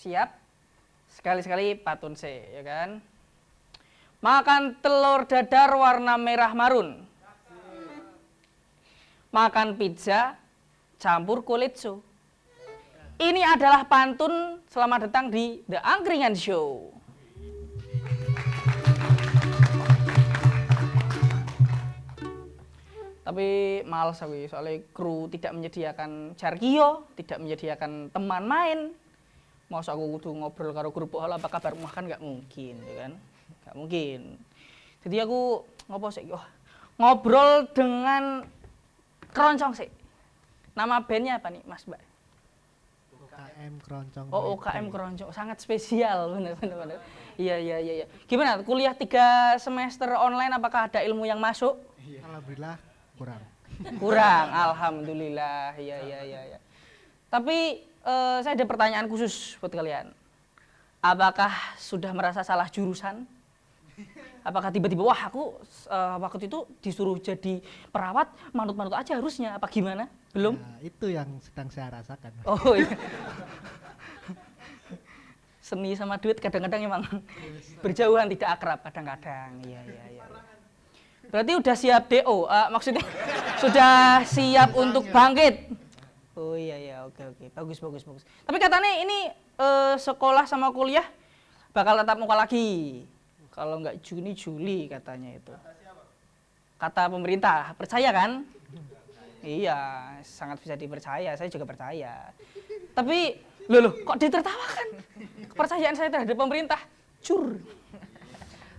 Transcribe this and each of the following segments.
Siap? Sekali-sekali patun se, ya kan? Makan telur dadar warna merah marun. Makan pizza campur kulit su. Ini adalah pantun selamat datang di The Angkringan Show. Tapi males aku soalnya kru tidak menyediakan jarkio, tidak menyediakan teman main. Masa aku kudu ngobrol karo grup halo apa kabar makan nggak mungkin, ya kan? Nggak mungkin. Jadi aku ngopo sih? Ngobrol dengan keroncong sih. Nama bandnya apa nih, Mas Mbak? UKM Keroncong. Oh, UKM Keroncong, sangat spesial, bener. Iya. Gimana? Kuliah 3 semester online, apakah ada ilmu yang masuk? Alhamdulillah kurang. Kurang, alhamdulillah. Iya. Tapi saya ada pertanyaan khusus buat kalian. Apakah sudah merasa salah jurusan? Apakah tiba-tiba wah aku waktu itu disuruh jadi perawat, manut-manut aja harusnya, apa gimana? Belum? Nah, itu yang sedang saya rasakan. Oh iya. Seni sama duit kadang-kadang emang berjauhan, tidak akrab kadang-kadang. Iya. Berarti udah siap DO, maksudnya sudah siap untuk bangkit. Oh iya, oke. Bagus. Tapi katanya ini sekolah sama kuliah bakal tatap muka lagi. Kalau nggak Juni, Juli katanya itu. Kata pemerintah, percaya kan? Iya, sangat bisa dipercaya, saya juga percaya. Tapi, loh, kok ditertawakan? Kepercayaan saya terhadap pemerintah, cur.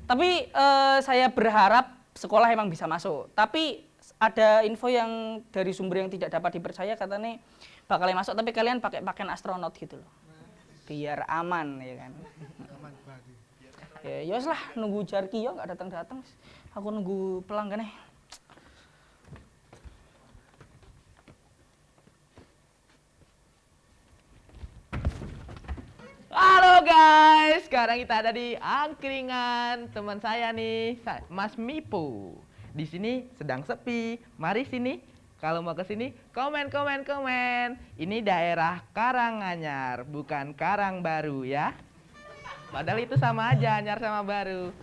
Tapi saya berharap sekolah emang bisa masuk. Tapi ada info yang dari sumber yang tidak dapat dipercaya, katanya bakal masuk, tapi kalian pakai pakaian astronot gitu loh. Biar aman, ya kan? Aman bagi. Ya lah, nunggu jarkio nggak datang. Aku nunggu pelanggan nih. Halo guys, sekarang kita ada di angkringan teman saya nih, Mas Mipo. Di sini sedang sepi. Mari sini. Kalau mau ke sini, komen. Ini daerah Karanganyar, bukan Karangbaru ya. Padahal itu sama aja, Anyar sama Baru.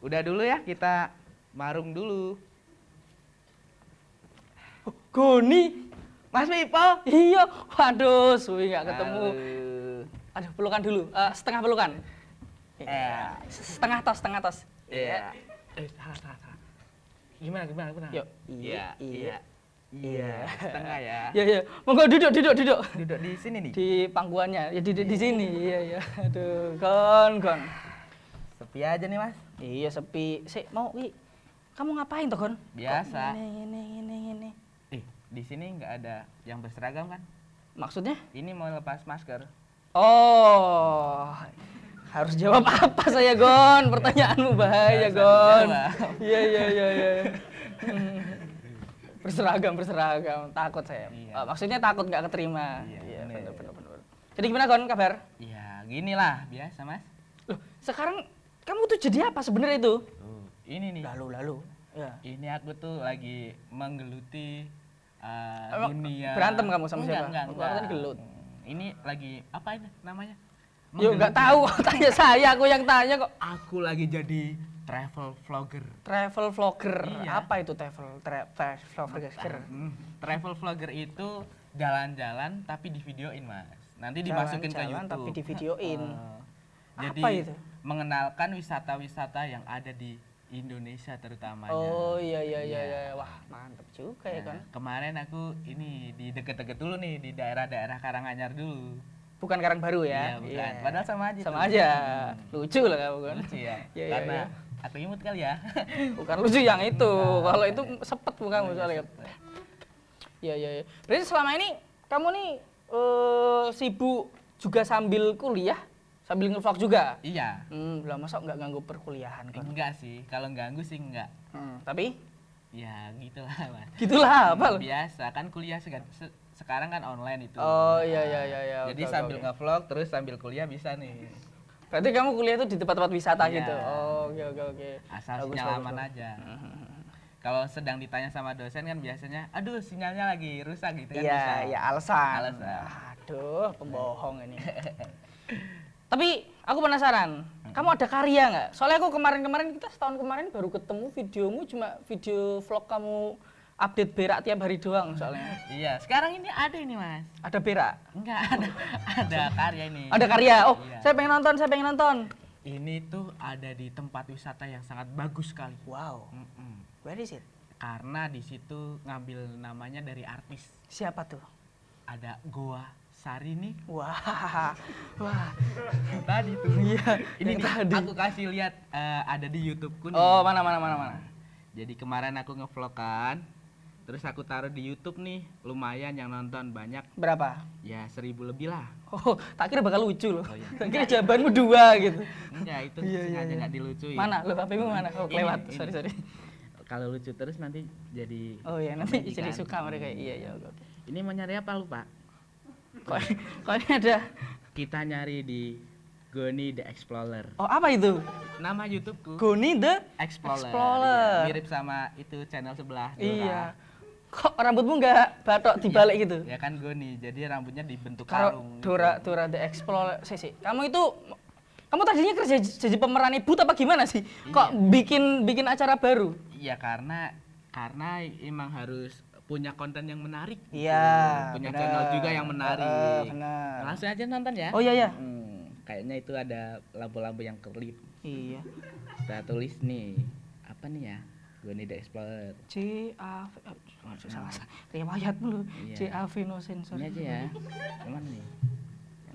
Udah dulu ya, kita marung dulu. Goni, Mas Mipo. iya, waduh, suwi nggak ketemu. Halo. Aduh, pelukan dulu, setengah pelukan. Setengah tos. Iya. Salah. Gimana? Yuk. Iya, setengah ya. Iya. Monggo duduk. Duduk di sini nih. Di pangkuannya, ya di sini. Iya. Aduh, gon. Sepi aja nih, Mas. Iya, sepi. Sik, mau Wi. Kamu ngapain toh, Gon? Biasa. Ini. Di sini nggak ada yang berseragam kan? Maksudnya? Ini mau lepas masker. Oh. Harus jawab apa saya, Gon? Pertanyaanmu bahaya, Gon. Iya. Berseragam. Takut saya. Iya. Maksudnya takut nggak keterima. Iya, benar. Jadi gimana, Gon, kabar? Ya, ginilah biasa, Mas. Loh, sekarang kamu tuh jadi apa sebenarnya itu? Ini nih. Lalu. Ya. Ini aku tuh lagi menggeluti Emang dunia. berantem kamu sama siapa? Enggak. Kan gelut. Ini lagi apa ini namanya? Yo nggak tahu, tanya saya, aku yang tanya kok. Aku lagi jadi travel vlogger. Travel vlogger. Iya. Apa itu travel vlogger? Travel vlogger itu jalan-jalan tapi divideoin, Mas. Nanti dimasukin ke Jalan-jalan YouTube. tapi divideoin. Jadi Apa itu? mengenalkan wisata-wisata yang ada di Indonesia terutamanya. Oh iya. Wah, mantap juga ya, kan. Kemarin aku ini di deket-deket dulu nih, di daerah-daerah Karanganyar dulu. Bukan Karangbaru ya? Iya, bukan. Padahal sama aja. Sama tuh. aja. Lucu lah kamu kan. Lucu ya. Iya. Karena aku imut kali ya. Bukan lucu yang itu. Kalau itu sepet bukan soalnya. Iya. Berarti selama ini kamu nih sibuk juga sambil kuliah, sambil nge-vlog juga? Iya. Lah masa nggak ganggu perkuliahan kan? Enggak sih, kalau ganggu sih enggak. Tapi? Ya gitulah, Mas. Gitulah apa? Biasa kan kuliah sekarang kan online itu. Oh iya. Jadi Oke, sambil oke. nge-vlog terus sambil kuliah bisa nih. Berarti kamu kuliah itu di tempat-tempat wisata Iya. gitu? Oh, oke. Asal Bagus, sinyal bagus, aman bagus. aja. Kalau sedang ditanya sama dosen kan biasanya, aduh sinyalnya lagi rusak gitu kan. Iya, bisa. ya alasan. Alasan. Aduh, pembohong ini. Tapi aku penasaran, kamu ada karya nggak? Soalnya aku kemarin-kemarin kita setahun kemarin baru ketemu videomu cuma video vlog kamu update berak tiap hari doang soalnya. Iya, sekarang ini ada ini Mas. Ada berak? Enggak ada karya ini. Ada karya. Oh, Iya. saya pengen nonton. Ini tuh ada di tempat wisata yang sangat bagus sekali. Wow. Where is it? Karena di situ ngambil namanya dari artis. Siapa tuh? Ada Goa Sari nih. Wah. Wah. Tadi tuh. Iya, Ini yang tadi. aku kasih lihat ada di YouTube-ku nih. Oh, mana. Jadi kemarin aku ngevlog kan. Terus aku taruh di YouTube nih. Lumayan yang nonton banyak. Berapa? Ya 1000 lebih lah. Oh, tak kira bakal lucu loh. Oh, iya. Tak kira jawabanmu 2 gitu. Enggak, itu Iya, sengaja iya. nggak dilucuin. Mana? Lo HP-mu mana? Oh, Ini, lewat. ini. Sorry. Kalau lucu terus nanti jadi Oh iya, nanti komedi jadi kan. suka mereka. Iya, oke. Ini mau nyari apa lu, Pak? Kok ini ada. Kita nyari di Goni The Explorer. Oh, apa itu? Nama YouTubeku Goni the Explorer. Explorer. Iya, mirip sama itu channel sebelah. Dora. Iya. Kok rambutmu nggak batok dibalik gitu? Ya kan Goni, jadi rambutnya dibentuk Kalau karung. Dora the Explorer, sih. Kamu tadinya kerja jadi pemeran ibu apa gimana sih? Kok bikin acara baru? Iya, karena emang harus punya konten yang menarik. gitu. Iya, Punya benar. channel juga yang menarik. Benar. Langsung aja nonton ya. Oh iya. Kayaknya itu ada lampu-lampu yang kelip. Iya. Kita tulis nih, apa nih ya? Goni The Explorer. CAV salah riwayat dulu. Iya. CAV no sensor. Ini aja ya. Kemana nih?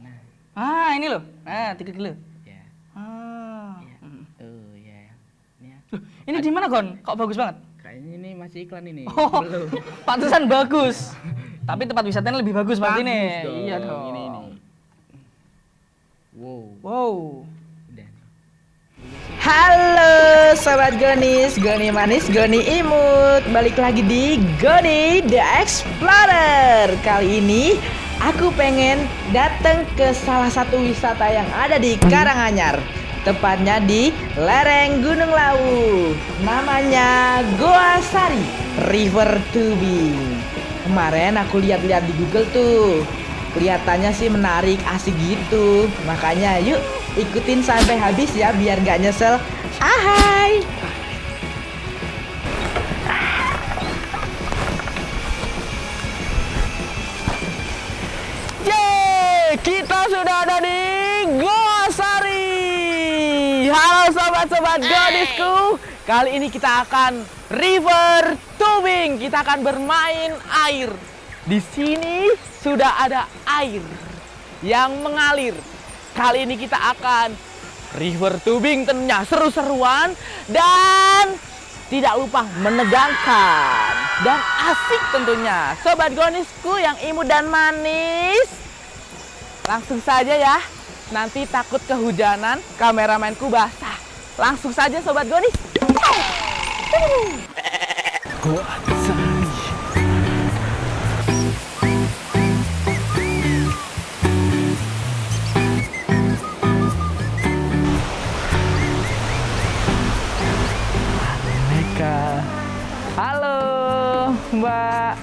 Nah, Ah, ini loh. Nah, 3 kilo. ya. Ah. Iya. Oh iya. Ini ya. Loh, ini di mana, Gon? Kok bagus banget? Kayaknya ini masih iklan ini. Oh, Belum. pantesan bagus. Tapi tempat wisatanya lebih bagus pasti Bagus nih. dong. Iya dong. Ini. Wow. Udah nih. Halo Sobat Gonis, Goni manis, Goni imut. Balik lagi di Goni The Explorer. Kali ini aku pengen datang ke salah satu wisata yang ada di Karanganyar. Tepatnya di lereng Gunung Lawu. Namanya Goa Sari River Tubing. Kemarin aku lihat-lihat di Google tuh. Kelihatannya sih menarik, asik gitu. Makanya yuk ikutin sampai habis ya biar gak nyesel. Ahai. Yeay, kita sudah ada di Goa Sari. Halo sobat-sobat Gonisku. Kali ini kita akan river tubing. Kita akan bermain air. Di sini sudah ada air yang mengalir. Kali ini kita akan river tubing, tentunya seru-seruan dan tidak lupa menegangkan dan asik tentunya. Sobat Gonisku yang imut dan manis, langsung saja ya. Nanti takut kehujanan, kameramenku basah. Langsung saja Sobat Gonis. Halo Mbak.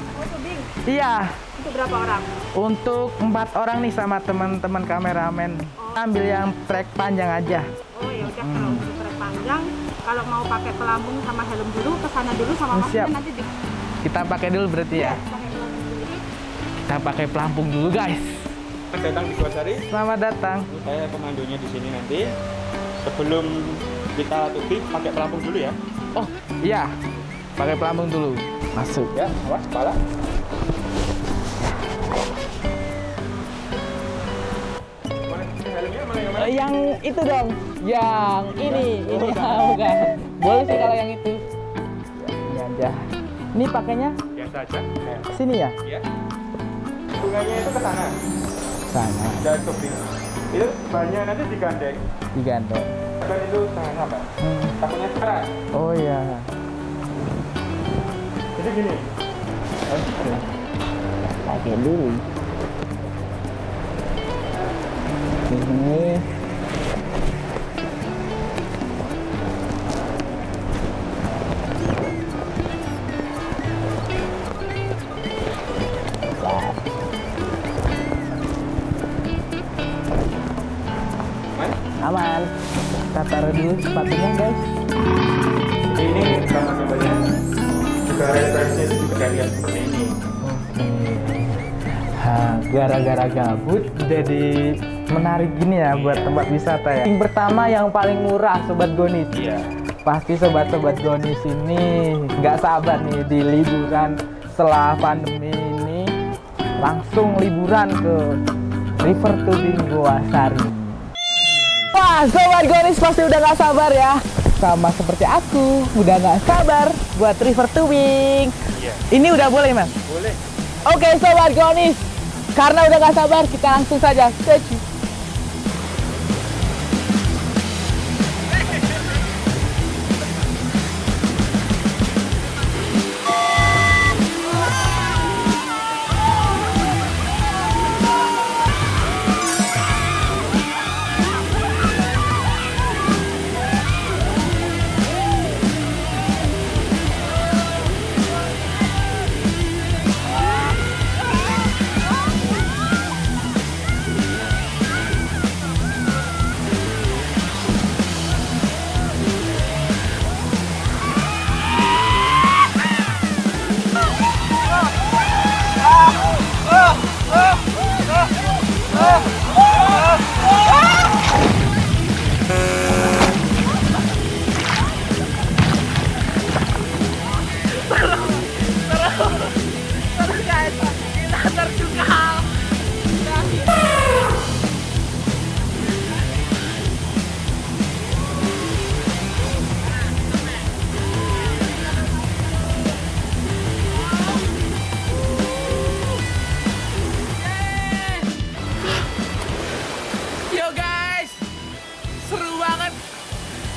Iya. Untuk berapa orang? Untuk 4 orang nih sama teman-teman kameramen. Ambil yang trek panjang aja. Oh ya udah kalau untuk trek panjang, kalau mau pakai pelampung sama helm dulu, ke sana dulu sama Mas Siap. nanti di Kita pakai dulu berarti ya. pakai pelampung dulu. Kita pakai pelampung dulu guys. Selamat datang di Goa Sari. Selamat datang. Saya pemandunya di sini nanti. Sebelum kita tubing, pakai pelampung dulu ya. Oh iya, pakai pelampung dulu. Masuk. Ya, awas kepala. Helmnya mana yang mana? Yang itu dong. Yang ini bukan. Boleh sih kalau yang itu. Ini aja. Ini pakainya Biasa aja. sini ya? Ya. Bunganya itu ke sana. Sana. Dan tubing. Itu bannya nanti digandeng. Digandeng. Kan itu tangan apa? Takutnya keras. Oh iya. Jadi gini. Pakai dulu. Ini. Kita taruh dulu sepatunya guys. Ini sama contohnya juga referensi kejadian seperti ini. Gara-gara gabut jadi menarik gini ya buat tempat wisata ya. Yang pertama yang paling murah Sobat Gonis. Iya. Pasti sobat-sobat Gonis ini nggak sabar nih di liburan setelah pandemi ini langsung liburan ke River Tubing Goa Sari. Wah, Sobat Gonis pasti udah nggak sabar ya. Sama seperti aku, udah nggak sabar buat River Tubing. Iya. Ini udah boleh, Mas? Boleh. Oke, Sobat Gonis. Karena udah nggak sabar, kita langsung saja. Stay.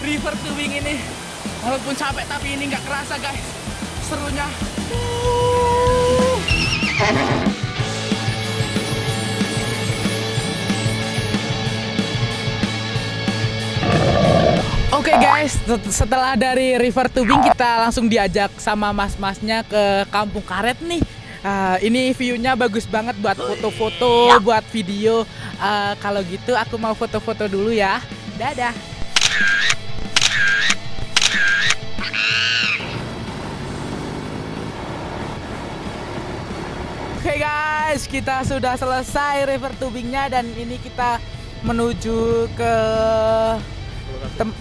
River Tubing ini walaupun capek tapi ini nggak kerasa guys serunya. Oke guys, setelah dari River Tubing kita langsung diajak sama mas-masnya ke Kampung Karet nih. Ini view-nya bagus banget buat foto-foto, buat video. Kalau gitu aku mau foto-foto dulu ya. Dadah. Oke guys, kita sudah selesai River Tubingnya dan ini kita menuju ke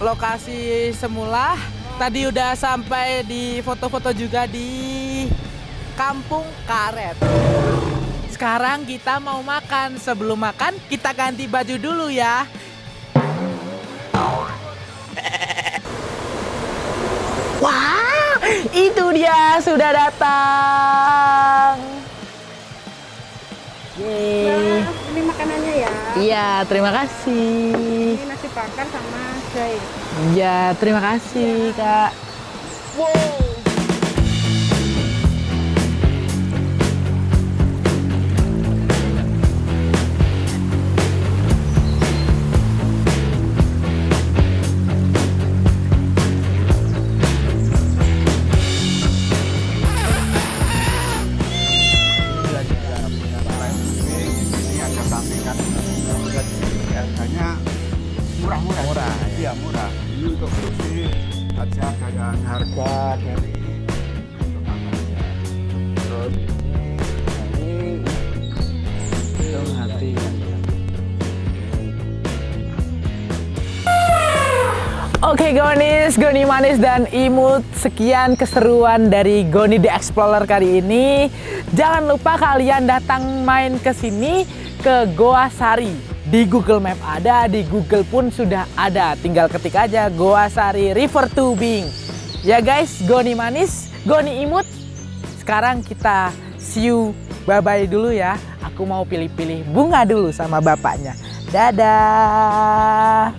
lokasi semula. Tadi udah sampai di foto-foto juga di Kampung Karet. Sekarang kita mau makan. Sebelum makan kita ganti baju dulu ya. Wah, itu dia sudah datang. Yeay. Nah, ini makanannya ya. Iya, terima kasih. Ini nasi bakar sama jahe. Iya, terima kasih, Kak. Wow. Harganya murah. Iya, murah. Ini untuk kursi aja kayak harga dari untuk makannya. Terus ini hitung hati. Oke Gonis, Goni Manis dan Imut, sekian keseruan dari Goni The Explorer kali ini. Jangan lupa kalian datang main ke sini ke Goa Sari. Di Google Map ada, di Google pun sudah ada. Tinggal ketik aja Goa Sari River Tubing. Ya guys, Goni Manis, Goni Imut. Sekarang kita see you, bye-bye dulu ya. Aku mau pilih-pilih bunga dulu sama bapaknya. Dadah.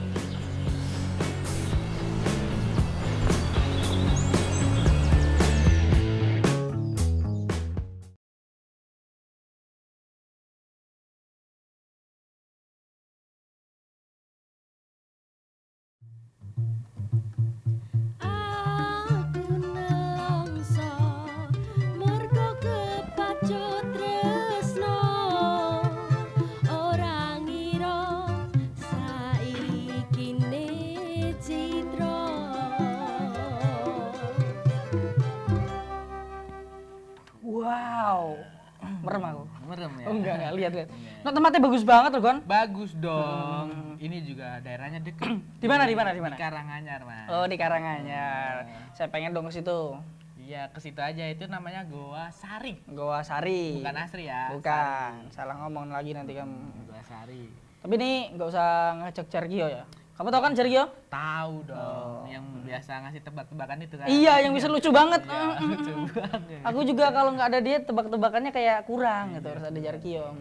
Merem ya. Oh enggak, lihat. Nah, tempatnya bagus banget loh, Gon. Bagus dong. Ini juga daerahnya deket. Di mana? Di Di Karanganyar, Mas. Oh, di Karanganyar. Saya pengen dong ke situ. Iya, ke situ aja. Itu namanya Goa Sari. Goa Sari. Bukan Asri ya. Bukan. Salah ngomong lagi nanti kamu. Goa Sari. Tapi ini nggak usah ngajak Jargio ya. Kamu tahu kan Jargio? Tahu dong. Yang biasa ngasih tebak-tebakan itu kan. Iya, yang bisa lucu banget. Iya, lucu banget. Aku juga kalau nggak ada dia tebak-tebakannya kayak kurang gitu. Harus ada Jargio.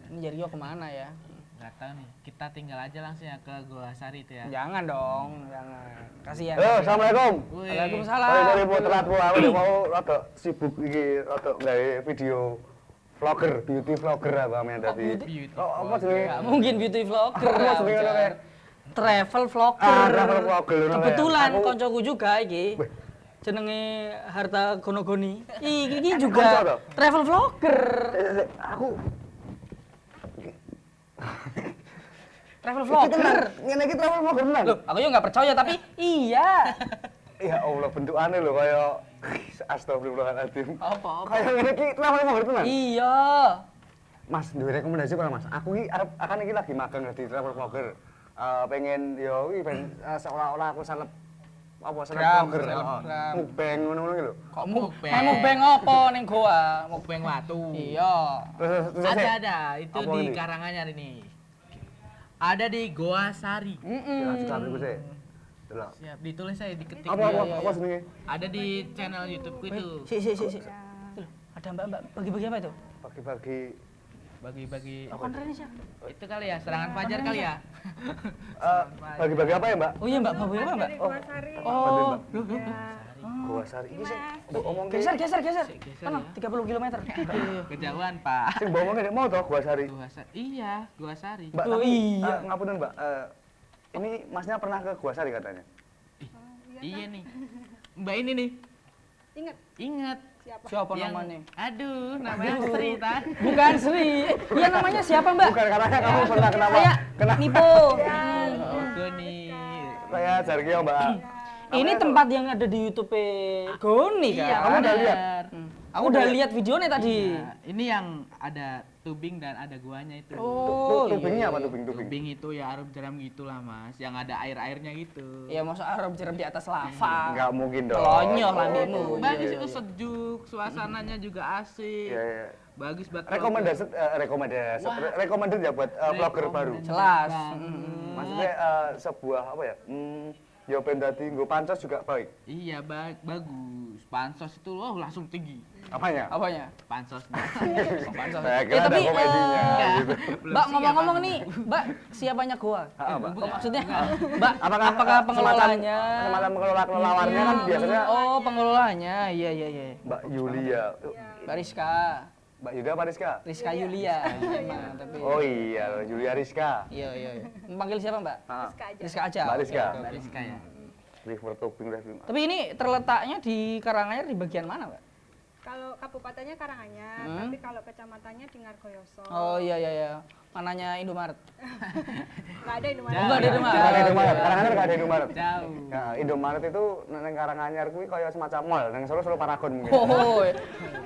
Ini Jargio kemana ya? Nggak tahu nih. Kita tinggal aja langsung ya ke Goa Sari itu ya. Jangan dong, jangan. Kasihan. Assalamualaikum. Wih. Waalaikumsalam. Sorry bu telat bu, aku mau rada sibuk iki rada gawe video vlogger, beauty vlogger apa men tadi. Beauty Apa jenenge? Nggak mungkin beauty vlogger. Apa jenenge Jar. kayak? Travel vlogger. Travel vlogger, ngono ya. Kebetulan Aku- koncoku juga iki. Jenenge Harta Gonogoni. Iki konco juga toh? travel vlogger. Aku Travel vlogger. ngene iki travel vlogger tenan. Loh, aku juga nggak percaya tapi iya. Ya Allah bentukane lho kaya astagfirullahaladzim. Apa? Kaya ngene iki travel vlogger tenan. Iya. Mas, duwe rekomendasi apa Mas? Aku iki arep akan iki lagi magang di travel vlogger. Pengen yo iki ben seolah-olah aku seleb apa seleb Gram, vlogger. selebgram. Mukbang ngono-ngono iki lho. Kok Mukbang. mukbang apa ning Goa? Mukbang watu. Iya. Terus Ada. Itu Apa di ini? Karanganyar ini. Ada di Goa Sari. Cari gue sih. Delok. Siap, ditulis saya diketik. Apa jenenge? Ada di channel YouTubeku itu. Si. Tuh, ada mbak-mbak bagi-bagi apa itu? Bagi-bagi Bagi-bagi Kontennya siapa? itu kali ya, serangan fajar kali ya. bagi-bagi apa ya, Mbak? Oh iya mbak, bawa apa mbak? Kuasari. Oh, Gua Sari iki sih. Mbok omong geser. Geser Kan ya. 30 km. Kejauhan, Pak. sing mbok omong mau toh Gua Sari. Gua Sari. Iya, Gua Sari. Mbak, Oh, tapi, iya. ngapunten, Mbak. Ini Masnya pernah ke Gua Sari katanya. Iya nih. Mbak ini nih. Ingat Ingat. Siapa namanya? Aduh, namanya Sri tan. Bukan Sri. Iya namanya siapa mbak? Bukan katanya kamu pernah kenapa? Kayak Kena Nipo. Oh, Goni. kayak Jargio, Mbak. Ini tempat yang ada di YouTube Goni kan? Iya, Kamu udah lihat? Aku udah lihat videonya tadi. Nah, ini yang ada tubing dan ada guanya itu. Oh, Tubingnya iya, apa iya. tubing? Tubing itu ya arum jeram gitulah, Mas. Yang ada air-airnya gitu. Iya, masa Arab jeram di atas lava. Enggak mungkin dong. Telonyoh lambemu. Bagus Iya, itu iya. sejuk, suasananya juga asik. Iya, iya. Bagus buat Rekomendasi Wah. recommended ya buat vlogger baru. Jelas. Maksudnya sebuah apa ya? Ya ben dadi nggo pancos juga baik. Iya, bagus. Pansos itu langsung tinggi. Apanya? Apanya? Pansosnya. Pansos. Saya kira ada tapi komedinya gitu. Mbak ngomong-ngomong nih, Mbak siapanya gua? Mbak. Oh, maksudnya, Mbak, Apakah apakah pengelolanya? Semacam pengelola-pengelolawannya kan biasanya Oh, pengelolanya. Iya, iya, iya. Mbak Yulia. Mbak Rizka. Mbak Yulia apa Rizka? Rizka Yulia. Emang, tapi Oh iya, Yulia Rizka. iya, iya, iya. Memanggil siapa, Mbak? Ah, Rizka aja. Mbak Oke, Rizka. oke, Mbak oke. Rizka ya. River Tubing. Tapi ini terletaknya di Karanganyar di bagian mana, Mbak? kalau kabupatennya Karanganyar, tapi kalau kecamatannya di Ngargoyoso. Oh iya, iya, iya. Mananya Indomaret? Nggak ada Indomaret. Oh, nggak ada Indomaret. Nggak ada Indomaret, Karanganyar nggak ada Indomaret. Jauh. Nah, Indomaret itu neng Karanganyar kuwi kayak semacam mall, neng Solo Paragon mungkin. Oh,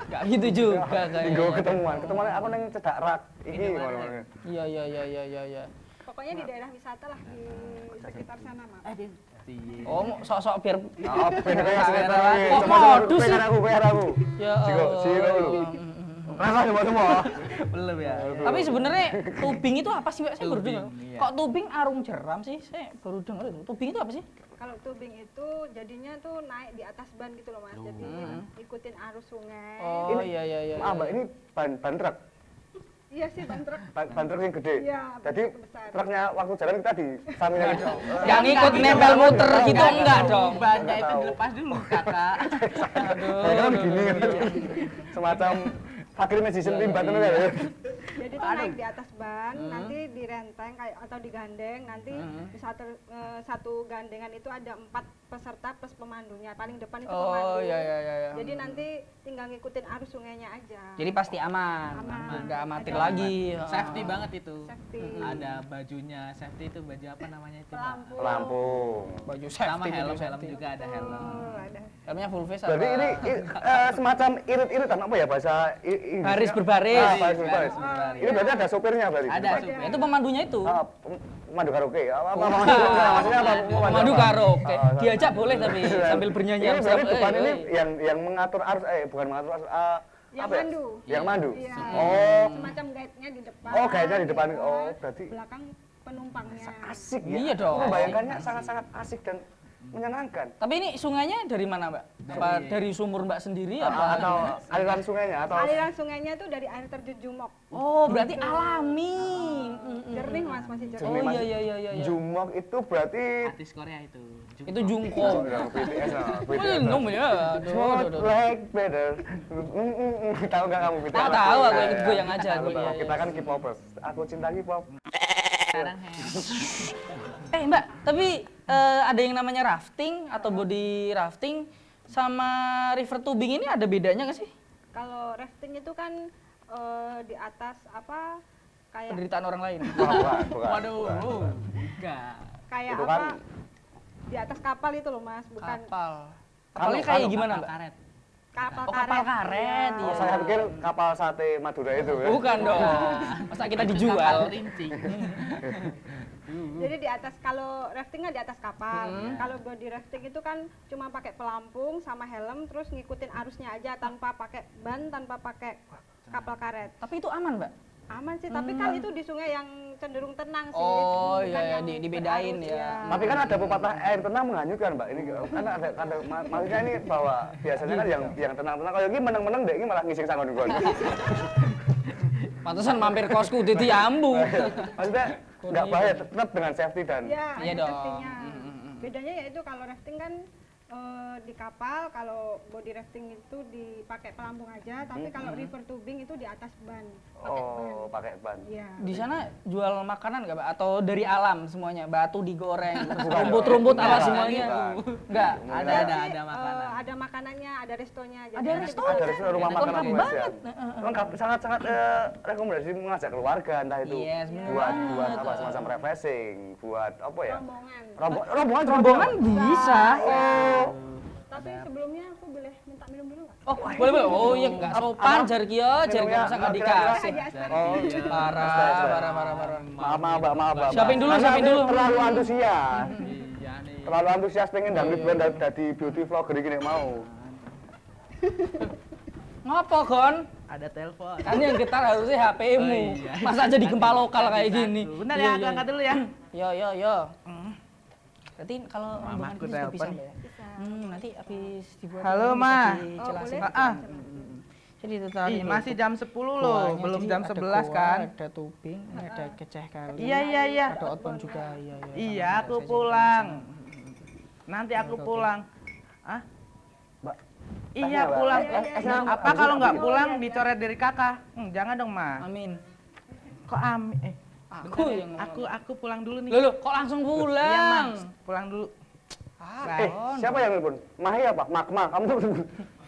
nggak gitu juga Tinggal kayaknya. ketemuan aku neng Cedak Rak. Iki ngono-ngono. Iya, iya, iya, iya, iya, iya. Pokoknya di daerah wisata lah di sekitar sana, Mak. Oh, mau sok-sok biar Oh, ben kayak sinetron Kok iki. Coba modus sih? bayar aku. ya Siro lu. Rasa coba semua. Belum ya. Tapi sebenarnya tubing itu apa sih, Mbak? Saya baru Tubing, dengar. iya. Kok tubing arung jeram sih? Saya baru dengar itu. Tubing itu apa sih? Kalau tubing itu jadinya tuh naik di atas ban gitu loh, Mas. Jadi ikutin arus sungai. Oh, iya, iya, iya. Maaf, Mbak, ini ban truk. Iya sih, ban truk. Ban truk yang gede. Iya, Jadi ban truk besar. truknya waktu jalan kita di sampingnya gitu. Yang ikut nempel muter gitu enggak dong. Bannya itu tahu. dilepas dulu, Kakak. Aduh. Kayak kan gini kan. Semacam fakir magician timbat itu kan. Jadi tuh naik di atas ban, nanti direnteng kayak atau digandeng, nanti di satu gandengan itu ada 4 peserta plus pemandunya. Paling depan itu pemandu. Oh iya. Jadi nanti tinggal ngikutin arus sungainya aja. Jadi pasti aman. Aman. Nggak amatir Ada lagi. Safety banget itu. Safety. Ada bajunya safety itu baju apa namanya itu? Mbak? Pelampung. Pelampung. Baju Sama safety, baju helm safety. juga ada helm. Ada. Helmnya full face Berarti apa? ini semacam irit-iritan apa ya bahasa Baris berbaris. Baris berbaris. Ini berarti ada sopirnya berarti. Ada Pak? supir. Itu pemandunya itu. Pemandu karaoke. Apa maksudnya apa? Pemandu apa? karaoke. Ah, Diajak boleh tapi sambil bernyanyi. Ini berarti Eh, depan ini eh. yang mengatur arus bukan mengatur arus Yang apa ya? mandu. Yang mandu. Iya. Oh. Semacam guide-nya di depan. Oh, guide-nya di depan. Oh, berarti belakang penumpangnya. asik ya. Iya dong. Aku membayangkannya sangat-sangat asik dan menyenangkan. Tapi ini sungainya dari mana, Mbak? Apa dari sumur Mbak sendiri apa? Atau aliran sungainya atau Aliran sungainya itu dari air terjun Jumok. Oh, berarti alami. Jernih Mas, masih jernih. Oh iya. Jumok itu berarti Artis Korea itu. Itu jungko. BTS Minum ya. Smoke like better. Tahu nggak kamu BTS? Oh, tahu, aku ikut goyang aja, Tahu, aku, tahu. iya, Kita kan K-popers. Aku cinta K-pop. Sekarang Mbak, tapi ada yang namanya rafting atau body rafting sama river tubing ini ada bedanya nggak sih? Kalau rafting itu kan di atas apa kayak Penderitaan orang lain. Bukan. Waduh, enggak. kayak Itu apa kan di atas kapal itu loh Mas, bukan Kapal. Kapalnya kayak gimana, Mbak? Karet. kapal Oh, kapal karet. Iya. Oh, saya pikir kapal sate Madura itu ya. Bukan dong. Masa kita dijual? Kapal rinci. Jadi di atas kalau raftingnya di atas kapal. Kalau body rafting itu kan cuma pakai pelampung sama helm terus ngikutin arusnya aja tanpa pakai ban, tanpa pakai kapal karet. Tapi itu aman, Mbak? Aman sih, tapi kan itu di sungai yang cenderung tenang sih. Oh, bukan iya, yang dibedain berarus, ya. iya. Tapi kan ada pepatah air tenang menghanyutkan, Mbak. Ini kan ada maksudnya ini bahwa biasanya kan yang tenang-tenang kalau ini meneng-meneng deh ini malah ngising sangon gon. Pantesan mampir kosku di ambu. Maksudnya nggak bahaya, tetap dengan safety dan Iya, Iya ada dong. safety-nya. Bedanya yaitu kalau rafting kan di kapal, kalau body rafting itu dipakai pelampung aja, tapi kalau river tubing itu di atas ban. pakai ban. Iya. Di sana jual makanan nggak, Mbak? Atau dari alam semuanya? Batu digoreng, Bukan, rumput-rumput bukan. apa Bukan. semuanya? Bukan. Enggak. Ada Sih, ada makanannya, ada restonya. Jadi Ada nanti resto? bisa- Ada resto rumah makan Lengkap apa banget. lengkap sangat-sangat rekomendasi mengajak keluarga entah itu Yes, buat apa semacam refreshing, buat apa ya? rombongan. Rombongan Rombongan bisa. Oh. Tapi sebelumnya aku boleh minta minum dulu nggak? Oh, boleh. Oh iya, nggak sopan jar Kio, jar Kio masa nggak dikasih. Oh, Parah. maaf Mbak. Siapin dulu, Karena siapin aku dulu. Terlalu antusias. Iya nih. Terlalu antusias pengen dangdut band dari beauty vlogger gini mau. Ngopo, Gon? Ada telepon. Kan yang getar harusnya HP-mu. Oh, iya. Masa jadi gempa lokal kayak gini. Bentar Iya, ya, aku iya. angkat dulu ya. Yo. Berarti kalau rombongan Mamaku gitu bisa, telepon. Mbak ya? Nanti habis dibuat Halo, ini Ma. bisa Oh, dijelasin. boleh. Jadi itu tadi Ih, loh, masih jam 10 loh, goanya. belum Jadi jam ada 11 goa, kan? Ada tubing, ini ada keceh kali. Iya. Ada outbound juga, iya. Iya, sama aku saya pulang. juga. Nanti aku pulang. Ah? Mbak. Iya, Mbak. pulang. Apa kalau nggak Oh, pulang iya. dicoret dari kakak? Jangan dong, Ma. Amin. Kok amin? Aku yang Aku pulang dulu nih. Loh, kok langsung Iya, pulang? Ma. Pulang dulu. Siapa yang telepon? Mahi apa? Magma, kamu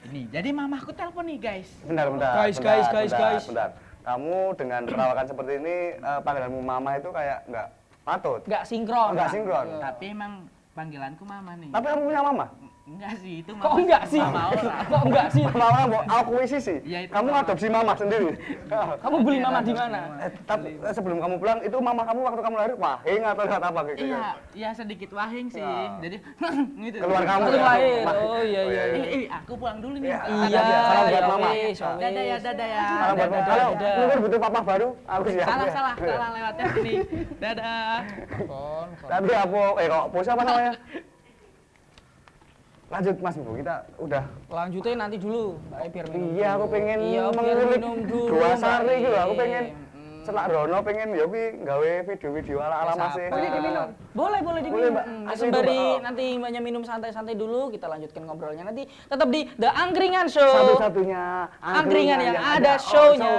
Nih, jadi mamaku telepon nih, guys. Bentar. Guys. Bentar. Kamu dengan perawakan seperti ini panggilanmu mama itu kayak nggak patut. Nggak sinkron. Nggak sinkron. Tapi emang panggilanku mama nih. Tapi kamu punya mama? Enggak sih, itu Kok enggak sih? Mama orang. Kok enggak sih? Mama mau akuisisi. Iya, itu Kamu mama. adopsi mama sendiri. Kamu beli mama di mana? Tapi sebelum kamu pulang itu mama kamu waktu kamu lahir wahing atau lihat apa gitu? Iya sedikit wahing sih. Ya. Jadi gitu. Keluar kamu. Langsung ya? lahir. Wah. Oh iya. Aku pulang dulu nih. Iya. Iya, Salam buat ya mama. wis, Dadah ya, dadah ya. Kalau buat Dadah, kalau dadah. mungkin butuh papa baru, aku siap. Salah lewatnya sini. Dadah. Tapi apa kok pose apa namanya? Lanjut Mas Bu, kita udah. Lanjutnya nanti dulu, Mbak biar minum. Iya, aku pengen Iya, biar mengulik minum dulu. dua Mbak sari gitu. Aku Im. pengen celak Rono pengen ya kuwi gawe video-video ala-ala Mas. Siapa? Boleh diminum. Boleh Boleh, diminum. Mbak. Asli, Sembari Mbak. Oh. nanti Mbaknya minum santai-santai dulu, kita lanjutkan ngobrolnya nanti tetap di The Angkringan Show. Satu-satunya Angkringan yang ada show-nya.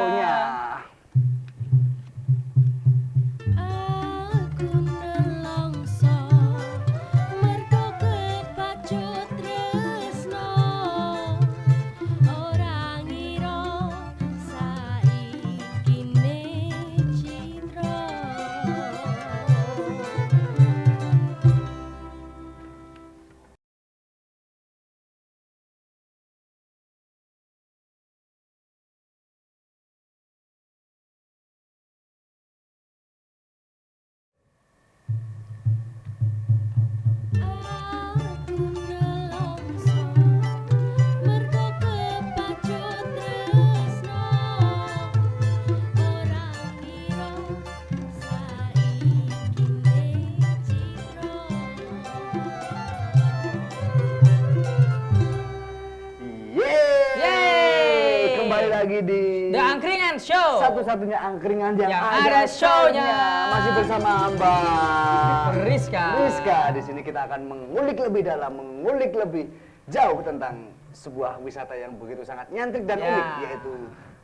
Show. Satu-satunya angkringan yang Yang ada ada show-nya. Masih bersama Mbak Rizka. Rizka. Di sini kita akan mengulik lebih dalam, mengulik lebih jauh tentang sebuah wisata yang begitu sangat nyantrik dan Ya. unik, yaitu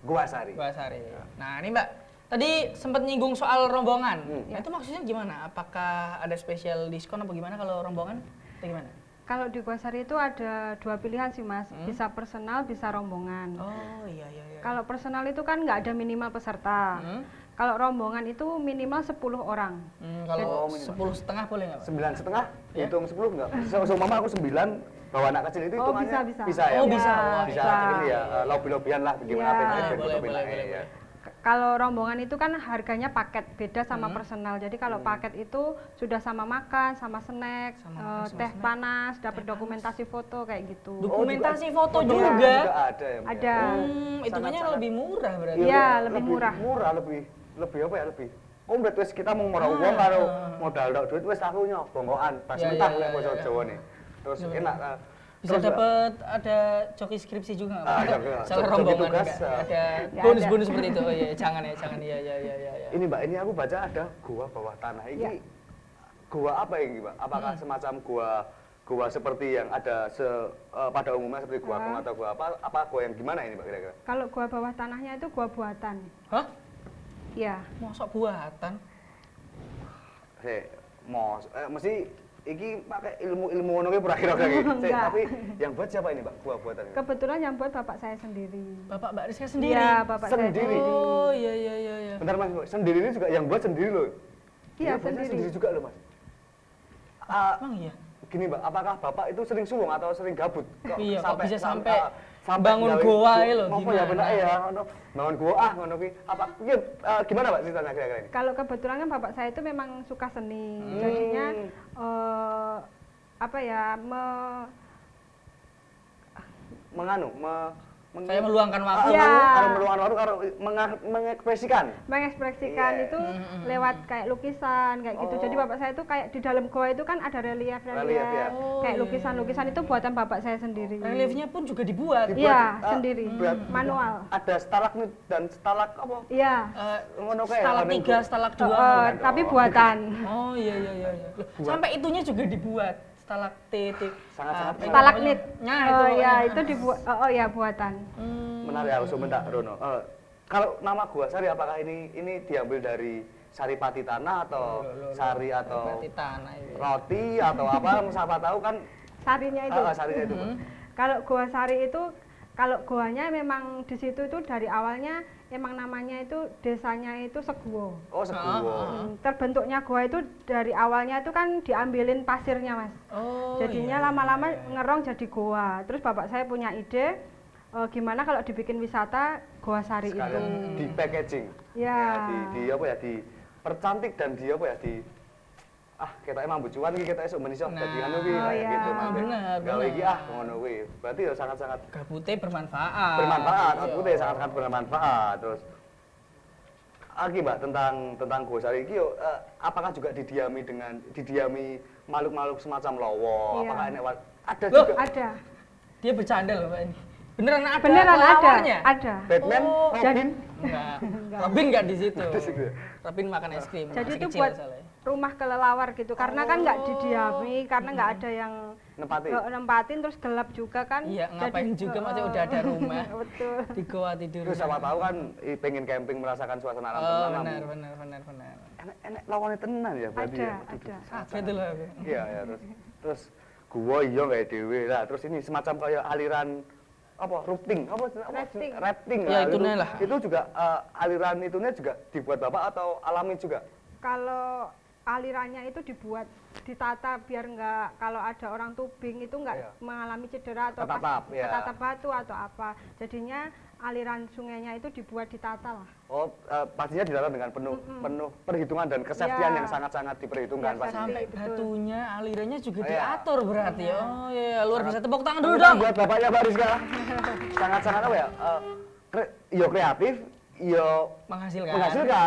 Gua Sari. Gua Sari. Nah, ini Mbak, tadi sempat nyinggung soal rombongan. Nah, Ya. itu maksudnya gimana? Apakah ada spesial diskon apa gimana kalau rombongan? Atau gimana? Kalau di Guasari itu ada 2 pilihan sih Mas, bisa personal, bisa rombongan. Oh, iya iya iya. Kalau personal itu kan nggak ada minimal peserta. Kalau rombongan itu minimal 10 orang. Kalau 10,5 boleh nggak, Pak? 9,5, Ya. hitung 10 enggak? So mama aku 9, bawa anak kecil itu Oh, hitungannya bisa. bisa ya? Oh, bisa. Wah, Bisa bisa. ini ya, lobby-lobbyan lah gimana Ya. pengen Boleh, foto-foto boleh, ya. boleh. Kalau rombongan itu kan harganya paket, beda sama personal. Jadi kalau paket itu sudah sama makan, sama snack, Sama makan, sama teh snack. panas, dapat dokumentasi foto kayak gitu. Dokumentasi Oh, foto fotonya juga. ada ya? Mbak? Ada. Hitungannya Sangat-sangat. lebih murah berarti. Iya, lebih murah. Murah, lebih apa ya, lebih komplit wis kita mau ngurang uang karo modal dak duit wis aku nyok bongkokan pas Ya, mentah ya, lek ya, basa ya. Jawa nih. Terus Iya, enak. Bisa terus, dapat ada joki skripsi juga nggak, Pak? ada, ada. Soal Joki rombongan tugas, nggak? Ada Nggak bonus-bonus seperti itu. Oh iya, jangan ya, jangan. Iya iya iya iya. Ini Mbak, ini aku baca ada gua bawah tanah. Ini Ya. gua apa ini, Mbak? Apakah semacam gua seperti yang ada pada umumnya seperti gua Kong atau gua apa gua yang gimana ini, Mbak, kira-kira? Kalau gua bawah tanahnya itu gua buatan. Hah? Iya. Mosok buatan? Mesti iki pakai ilmu ngono ki pura kira-kira iki. Enggak. Tapi yang buat siapa ini, Mbak? Gua buatan ini. Kebetulan yang buat bapak saya sendiri. Bapak Mbak Rizka sendiri? Iya, bapak saya Sendiri? Oh iya iya iya iya. Bentar Mas, sendiri ini juga yang buat sendiri loh. Iya, Ini buatnya sendiri. juga loh, Mas. Emang iya? Gini Mbak, apakah Bapak itu sering sulung atau sering gabut? Iya, kok bisa sampai sampai bangun gawe goa ya loh, Ngopo ya gimana? bener ya ngono. Bangun goa ngono ki. Apa iya, gimana Mbak ceritanya kira-kira ini? Kalau kebetulan kan bapak saya itu memang suka seni. Jadinya apa ya, Menganu, Saya meluangkan waktu. Iya. Kalau meluangkan waktu, kalau mengekspresikan. mengekspresikan Iya. itu lewat kayak lukisan kayak gitu. Jadi bapak saya itu kayak di dalam goa itu kan ada relief Relief, ya. kayak lukisan-lukisan itu buatan bapak saya sendiri. Reliefnya pun juga dibuat. Iya, sendiri. Manual. Ada stalagmit dan stalak apa? Iya. Ngono kayak. Stalak 3, stalak 2. Tapi buatan. Oh iya iya iya. iya. Loh, sampai itunya juga dibuat. Stalaktit. Sangat-sangat Stalagmit. Nah, Oh itu. ya, itu dibuat. Oh ya, buatan. Menarik aku sebentar Rono. Kalau nama Gua Sari apakah ini diambil dari saripati tanah atau sari atau Berarti tanah itu. roti atau apa? Siapa tahu kan Sarinya itu. sarinya itu. Kalau Goa Sari itu, kalau goanya memang di situ itu dari awalnya emang namanya itu desanya itu Seguo. Oh, Seguo. Terbentuknya goa itu dari awalnya itu kan diambilin pasirnya Mas. Oh. Jadinya lama-lama ngerong jadi goa. Terus bapak saya punya ide gimana kalau dibikin wisata Goa Sari itu. Sekalian di packaging. Ya. Di apa ya? Di percantik dan di apa ya? Di kita emang bujuan iki kita esuk meniso dadi anu ki Oh, kayak iya. gitu Mas. Bener, Gawe bener. iki ngono kuwi. Berarti ya sangat-sangat Gabute bermanfaat. bermanfaat, Iya. aku sangat-sangat bermanfaat. Terus Mbak tentang Gua Sari iki yo apakah juga didiami makhluk-makhluk semacam lowo? Iya. Apakah ada Loh, juga Ada. Dia bercanda loh Pak ini. Beneran ada Beneran ada. lawannya? Ada. Batman, Oh, Robin? Enggak. Robin enggak di situ. Di situ. Robin makan es krim. Jadi masih itu kecil buat soalnya. rumah kelelawar gitu. Karena kan nggak didiami, karena nggak ada yang Nempati. nempatin, terus gelap juga kan. Iya, ngapain juga masih udah ada rumah. Betul. Di goa tidur. Terus siapa tahu kan pengen camping merasakan suasana alam Oh, tenang. benar. Enak lawannya tenan ya berarti ya. Ada. Kaget tuh loh aku. Iya ya terus gua iya kayak dewe lah. Terus ini semacam kayak aliran apa rafting Rafting. Ya, itunya lah. Itu juga aliran itunya juga dibuat Bapak atau alami juga? Kalau alirannya itu dibuat ditata biar nggak, kalau ada orang tubing itu nggak Iya. mengalami cedera atau Ketatap, ya. ketatap batu atau apa. Jadinya aliran sungainya itu dibuat ditata lah. Oh, pastinya dilakukan dengan penuh perhitungan dan kesehatan Ya. yang sangat-sangat diperhitungkan Ya, pasti. Sampai betul. batunya, alirannya juga Iya. diatur berarti ya. Oh iya, luar biasa. Tepuk tangan dulu Tepuk dong. tangan buat Bapaknya Mbak Rizka. Sangat-sangat apa ya? Kreatif, Iya menghasilkan. maksudnya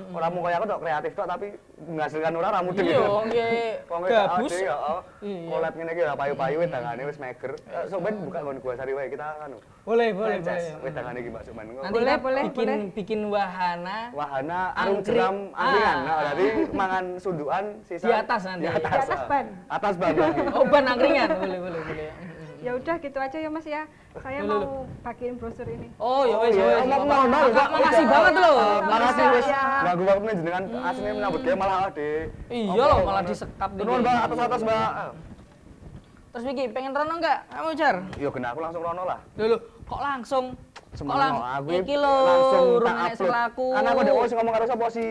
orang mau kayak aku dok kreatif tok tapi menghasilkan orang mudeng Iya, nggih. Gabus. ya Iya. collab ngene iki ora payu-payu wedangane wis meger. Sok ben buka nggon gua sari wae kita anu. Boleh. Wedangane iki Mbak Sukman. Nanti kita bikin wahana Wahana arung jeram angkringan. Nah, berarti mangan sundukan sisa di atas nanti. Di atas ban. Atas ban lagi. Oh, ban angkringan. Boleh. Ya udah gitu aja ya Mas ya. Saya mau bagiin brosur ini. Oh, ya wes. Mau Makasih banget loh. Makasih wis Ya. ganggu waktu jenengan asline menyambut gawe malah ade. Iya loh, malah disekap nih. Nuwun Mbak, atas Mbak. Terus Vicky, pengen rono enggak? Kamu Jar? Yo genah aku langsung rono lah. Dulu, kok langsung? Semono aku iki lho, langsung urung tak enek upload. selaku. Kan aku ndek sing ngomong karo sapa si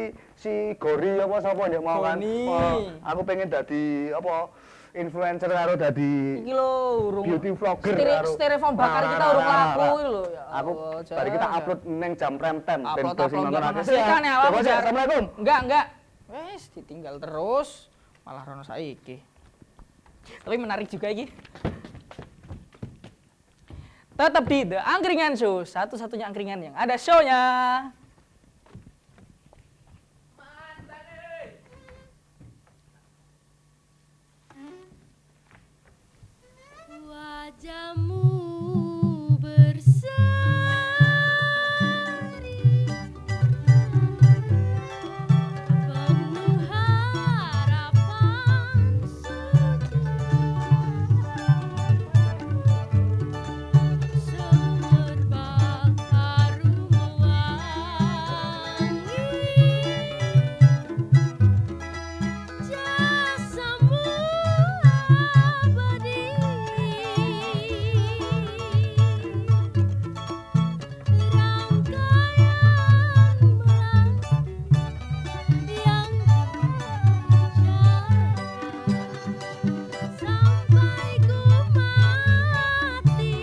Gori apa sapa ndek mau kan. Goni. Aku pengen dadi apa influencer karo dadi Iki lho, urung beauty vlogger karo Styrofoam bakar kita urung laku iki lho. Ya Aku Allah, Jar. tadi kita upload neng jam prime time ben Upload, do sing upload, nonton nggak akeh. menghasilkan ya, Pak, Coba, Jar. Assalamualaikum. Enggak. Wes, ditinggal terus. Malah rono saiki. Tapi menarik juga iki. Tetap di The Angkringan Show, satu-satunya angkringan yang ada show-nya. Wajahmu berseri penuh harapan suci semerbak harum wangi jasamu abadi rangkaian bulan yang dijaga sampai ku mati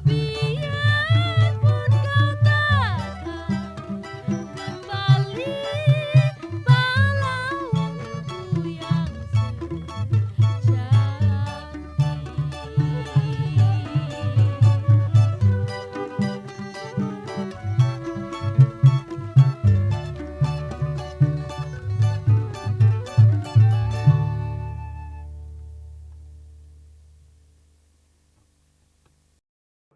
biarpun kau takkan kembali pahlawanku yang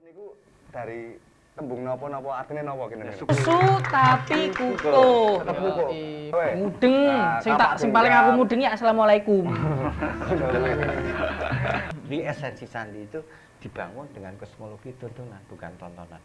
Niku dari tembung napa-napa artine napa kene. Susu tapi kukuh. Tetep kukuh. Yoi. Weh. Mudeng. Nah, Sing kapak paling genggam. aku mudeng ya assalamualaikum. Di esensi sandi itu dibangun dengan kosmologi tuntunan, bukan tontonan.